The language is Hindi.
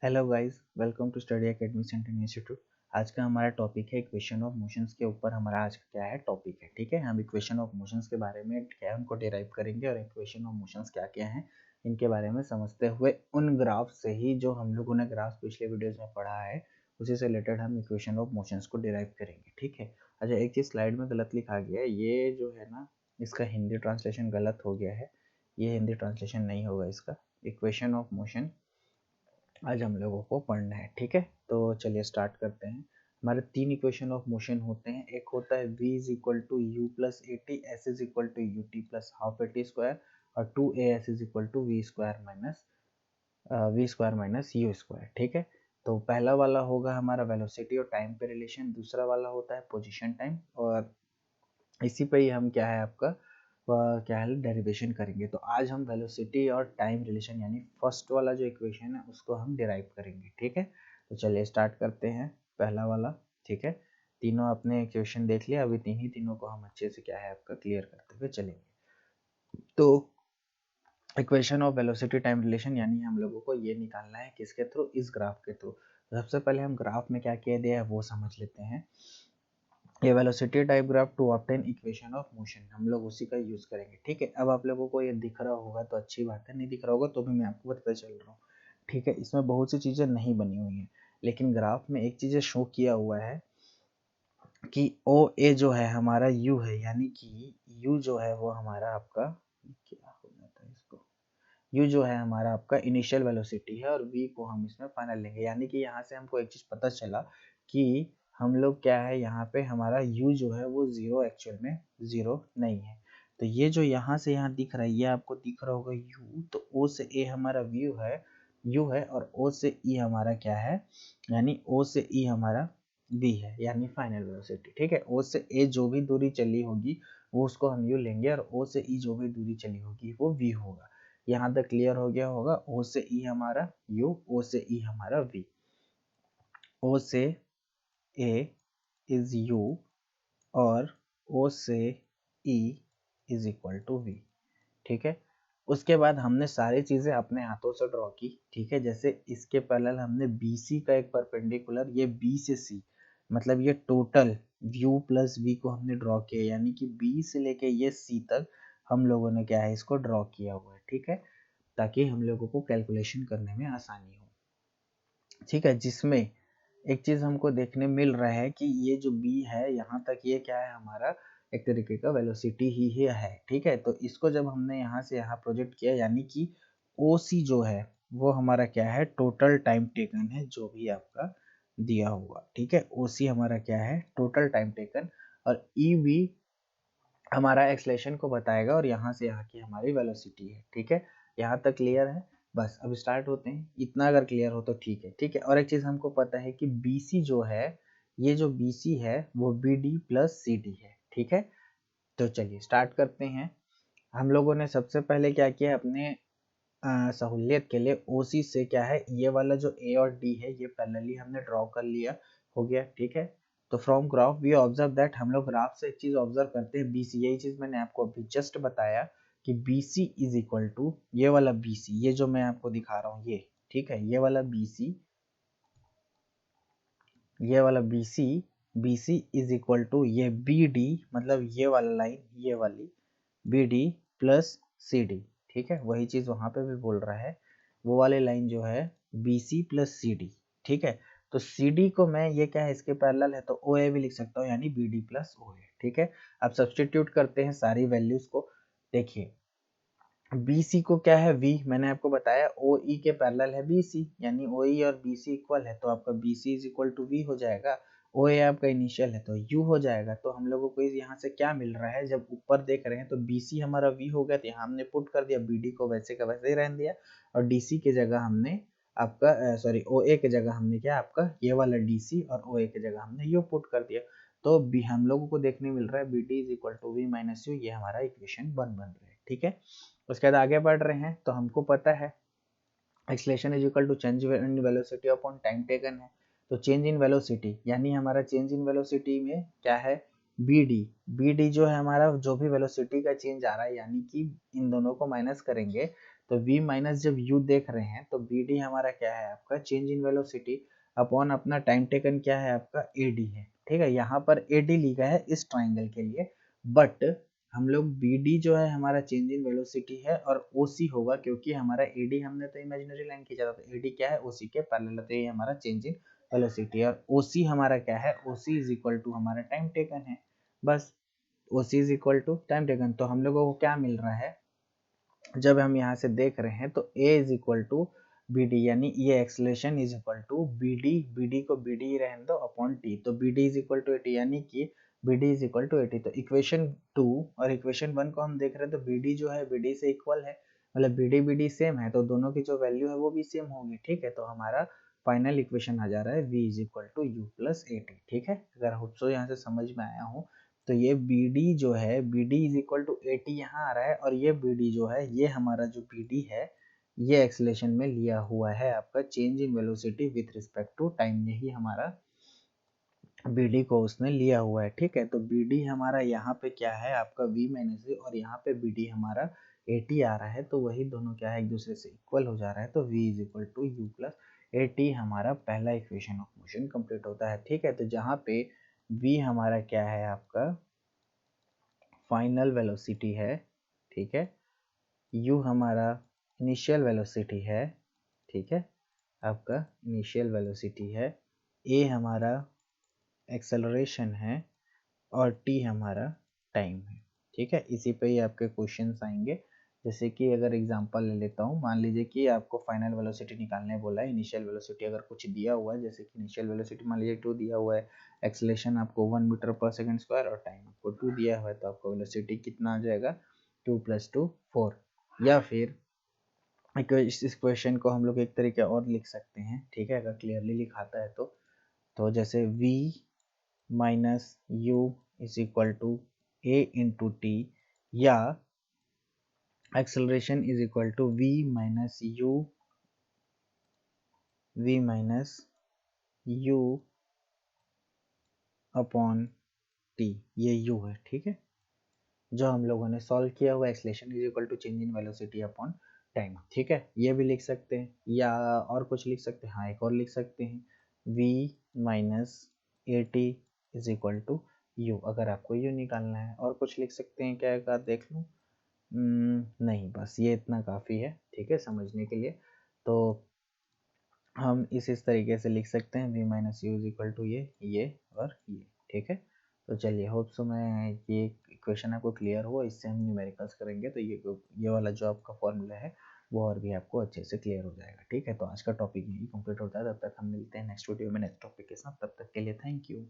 Hello guys, welcome to study academy centre institute. आज का हमारा टॉपिक है इक्वेशन ऑफ मोशंस के ऊपर हमारा आज का क्या है टॉपिक है। ठीक है, हम इक्वेशन ऑफ मोशंस के बारे में क्या है उनको डिराइव करेंगे और इक्वेशन ऑफ मोशंस क्या क्या हैं इनके बारे में समझते हुए उन ग्राफ से ही जो हम लोगों ने ग्राफ पिछले वीडियोस में पढ़ा है उसी से रिलेटेड हम इक्वेशन ऑफ मोशंस को डिराइव करेंगे। ठीक है। अच्छा, एक चीज़ स्लाइड में गलत लिखा गया है, ये जो है ना इसका हिंदी ट्रांसलेशन गलत हो गया है। ये हिंदी ट्रांसलेशन नहीं होगा इसका। इक्वेशन ऑफ मोशन आज हम लोगों को पढ़ना है। ठीक है, तो चलिए स्टार्ट करते हैं। हमारे तीन इक्वेशन ऑफ मोशन होते हैं। एक होता है v is equal to U plus A T, S is equal to U T plus half A T square और 2as is equal to V square minus U square. ठीक है, तो पहला वाला होगा हमारा वेलोसिटी और टाइम पे रिलेशन, दूसरा वाला होता है पोजीशन टाइम और इसी पे ही हम क्या है आपका क्या है डेरिवेशन करेंगे। तो आज हम वेलोसिटी और टाइम रिलेशन यानी फर्स्ट वाला जो इक्वेशन है उसको हम डिराइव करेंगे। ठीक है, तो चलिए स्टार्ट करते हैं पहला वाला। ठीक है, तीनों आपने इक्वेशन देख लिया, अभी तीनों को हम अच्छे से क्या है आपका क्लियर करते हुए चलेंगे। तो equation of velocity time relation यानी हम लोगों को ये निकालना है किसके थ्रू, इस ग्राफ के थ्रू। सबसे पहले हम ग्राफ में क्या किया दिया है वो समझ लेते हैं। ये velocity type graph to obtain equation of motion हम लोग उसी का यूज करेंगे। ठीक है, अब आप लोगों को ये दिख रहा होगा तो अच्छी बात है, नहीं दिख रहा होगा तो भी मैं आपको बताता चल रहा हूँ। ठीक है, इसमें बहुत सी चीजें नहीं बनी हुई हैं लेकिन ग्राफ में एक चीज शो किया हुआ है कि ओ ए जो है हमारा यू है, यानी कि यू जो है वो हमारा आपका क्या हो जाता है इसको, यू जो है हमारा आपका इनिशियल वेलोसिटी है और वी को हम इसमें फाइनल लेंगे। यानी कि यहाँ से हमको एक चीज पता चला कि हम लोग क्या है यहाँ पे हमारा u जो है वो जीरो एक्चुअल में जीरो नहीं है। तो ये जो यहाँ से यहाँ दिख रहा है ये आपको दिख रहा होगा u, तो o से a हमारा व्यू है u है और o से e हमारा क्या है, यानी o से e हमारा v है यानी फाइनल वेलोसिटी। ठीक है, o से a जो भी दूरी चली होगी वो उसको हम u लेंगे और o से e जो भी दूरी चली होगी वो v होगा। यहाँ तक क्लियर हो गया होगा। o से e हमारा u, o से e हमारा v, o से a इज u और o से e is equal to v। ठीक है, उसके बाद हमने सारी चीजें अपने हाथों से ड्रॉ की। ठीक है, जैसे इसके पैरेलल हमने BC का एक परपेंडिकुलर, ये B से C मतलब ये टोटल u प्लस v को हमने ड्रॉ किया, यानी कि B से लेके ये C तक हम लोगों ने क्या है इसको ड्रॉ किया हुआ है। ठीक है, ताकि हम लोगों को कैलकुलेशन करने में आसानी हो। ठीक है, जिसमें एक चीज हमको देखने मिल रहा है कि ये जो b है यहाँ तक ये क्या है हमारा एक तरीके का वेलोसिटी ही है। ठीक है, तो इसको जब हमने यहाँ से यहाँ प्रोजेक्ट किया यानी कि OC जो है वो हमारा क्या है टोटल टाइम टेकन है जो भी आपका दिया हुआ। ठीक है, OC हमारा क्या है टोटल टाइम टेकन और EV हमारा एक्सलेशन को बताएगा और यहाँ से यहाँ की हमारी वेलोसिटी है। ठीक है, यहाँ तक क्लियर है। बस अब स्टार्ट होते हैं, इतना अगर क्लियर हो तो ठीक है। ठीक है, और एक चीज हमको पता है कि BC जो है, ये जो BC है वो BD प्लस CD है। ठीक है, तो चलिए स्टार्ट करते हैं। हम लोगों ने सबसे पहले क्या किया, अपने सहूलियत के लिए OC से क्या है ये वाला जो A और D है ये पैरेलली हमने ड्रॉ कर लिया, हो गया। ठीक है, तो from graph we observe that, हम लोग ग्राफ से एक चीज ऑब्जर्व करते हैं BC, यही चीज मैंने आपको अभी जस्ट बताया कि BC इज इक्वल टू ये वाला BC, ये जो मैं आपको दिखा रहा हूँ ये। ठीक है, ये वाला BC, ये वाला BC इज इक्वल टू ये BD मतलब ये वाला लाइन, ये वाली BD प्लस CD। ठीक है, वही चीज वहां पे भी बोल रहा है, वो वाले लाइन जो है BC प्लस CD। ठीक है, तो CD को मैं ये क्या है इसके पैरेलल है तो OA भी लिख सकता हूँ यानी BD प्लस OA। ठीक है, अब सब्सटीट्यूट करते हैं सारी वैल्यूज को। देखिए BC को क्या है V, मैंने आपको बताया OE के पैरेलल है BC यानी OE और BC इक्वल है तो आपका BC is equal to V हो जाएगा। OA आपका इनिशियल है तो U हो जाएगा। तो हम लोगों को यहाँ से क्या मिल रहा है, जब ऊपर देख रहे हैं तो BC हमारा V हो गया तो यहाँ हमने पुट कर दिया, BD को वैसे का वैसे ही रहने दिया और DC की जगह हमने आपका सॉरी OA की जगह हमने क्या आपका ये वाला DC और OA की जगह हमने U पुट कर दिया। तो हम लोगों को देखने मिल रहा है BD is equal to V minus U, ये हमारा इक्वेशन बन रहा है। ठीक है, उसके बाद आगे बढ़ रहे हैं तो हमको पता है acceleration is equal to change in velocity upon time taken है। तो चेंज इन वेलोसिटी यानी हमारा चेंज इन वेलोसिटी में क्या है BD जो है हमारा जो भी वेलोसिटी का चेंज आ रहा है यानी कि इन दोनों को माइनस करेंगे तो v माइनस जब u देख रहे हैं तो bd हमारा क्या है आपका चेंज इन वेलोसिटी अपॉन अपना टाइम टेकन क्या है आपका ad है, ठीक है। यहाँ पर ad लिखा है इस ट्राइंगल के लिए, बट हम लोग bd जो है हमारा चेंज इन वेलोसिटी है और oc होगा क्योंकि हमारा ad हमने तो इमेजिनरी लाइन खींचा था, तो ad क्या है oc के पैरेलल, तो ये हमारा चेंज इन वेलोसिटी। और oc हमारा क्या है, oc इज इक्वल टू हमारा टाइम टेकन है, बस oc is equal to time taken. तो हम लोगों को क्या मिल रहा है जब हम यहाँ से देख रहे हैं, तो a is equal to B D, यानी ये acceleration is equal to B D, B D को बी डी रहने दो अपॉन टी, तो B D is equal to 80, यानी कि B D is equal to 80। तो इक्वेशन 2 और इक्वेशन 1 को हम देख रहे हैं, तो बी डी जो है बी डी से इक्वल है, मतलब बी डी सेम है, तो दोनों की जो वैल्यू है वो भी सेम होगी, ठीक है। तो हमारा फाइनल इक्वेशन आ जा रहा है v is equal to U plus A T, ठीक है। अगर होप सो यहाँ से समझ में आया हो, तो ये BD जो है BD इज इक्वल टू 80 यहाँ आ रहा है, और ये BD जो है ये हमारा जो BD है ये एक्सलेशन में लिया हुआ है आपका change in velocity with respect to time, यही हमारा BD को उसने लिया हुआ है, ठीक है। तो BD हमारा यहाँ पे क्या है आपका v माइनस v, और यहाँ पे BD हमारा 80 आ रहा है, तो वही दोनों क्या है एक दूसरे से इक्वल हो जा रहा है, तो v is equal to U plus 80 हमारा पहला इक्वेशन ऑफ मोशन कंप्लीट होता है, ठीक है। तो जहाँ पे v हमारा क्या है आपका फाइनल वेलोसिटी है, ठीक है, u हमारा इनिशियल वेलोसिटी है, ठीक है, आपका इनिशियल वेलोसिटी है, a हमारा एक्सेलरेशन है, और t हमारा टाइम है, ठीक है। इसी पे ही आपके क्वेश्चंस आएंगे, जैसे कि अगर एग्जांपल ले लेता हूँ, मान लीजिए कि आपको फाइनल वेलोसिटी निकालने बोला है, इनिशियल वेलोसिटी अगर कुछ दिया हुआ है, जैसे कि इनिशियल वेलोसिटी मान लीजिए 2 दिया हुआ है, एक्सेलरेशन आपको 1 मीटर पर सेकंड स्क्वायर और टाइम आपको 2 दिया हुआ है, तो आपको वेलोसिटी कितना आ जाएगा 2 + 2 4। या फिर इस क्वेश्चन को हम लोग एक तरीके और लिख सकते हैं, ठीक है, अगर क्लियरली लिखाता है तो जैसे v minus you is equal to a into t, या acceleration is equal to v minus u upon t, ये u है, ठीक है, जो हम लोगों ने सॉल्व किया हुआ acceleration is equal to change in velocity upon time, ठीक है। ये भी लिख सकते हैं, या और कुछ लिख सकते हैं, हाँ एक और लिख सकते हैं, v minus A T is equal to U, अगर आपको यू निकालना है। और कुछ लिख सकते हैं क्या, एक बार देख लूँ, नहीं, बस ये इतना काफ़ी है, ठीक है, समझने के लिए। तो हम इस तरीके से लिख सकते हैं v minus you is equal to ये और ये, ठीक है। तो चलिए, होप सो मैं ये इक्वेशन आपको क्लियर हुआ, इससे हम न्यूमेरिकल्स करेंगे तो ये वाला जो आपका फॉर्मूला है वो और भी आपको अच्छे से क्लियर हो जाएगा, ठीक है। तो आज का टॉपिक यही कंप्लीट होता है, तब तक हम मिलते हैं नेक्स्ट वीडियो में नेक्स्ट टॉपिक के साथ, तब तक के लिए थैंक यू।